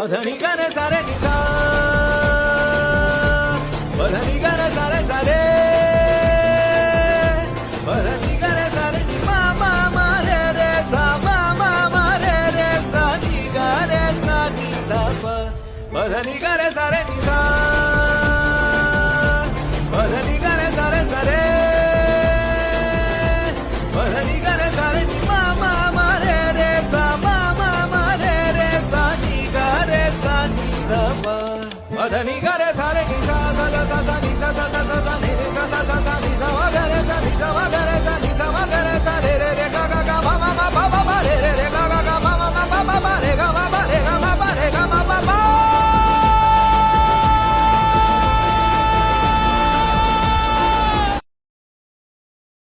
పదని గరే సరే నిసా పదని గరే సరే సరే పదని గరే సరే ని మా మా మా రే రే సా మా మా మా రే రే సా ని గరే సా ని దా ప పదని గరే సరే నిసా పదని గరే సరే సరే పదని గరే సరే ని మా మా మా రే రే సా మా మా మా రే రే సా ని గరే సా ని దా ప పదని గరే సరే ని సా దా దా దా ని సా దా దా దా ని రే సా దా దా ని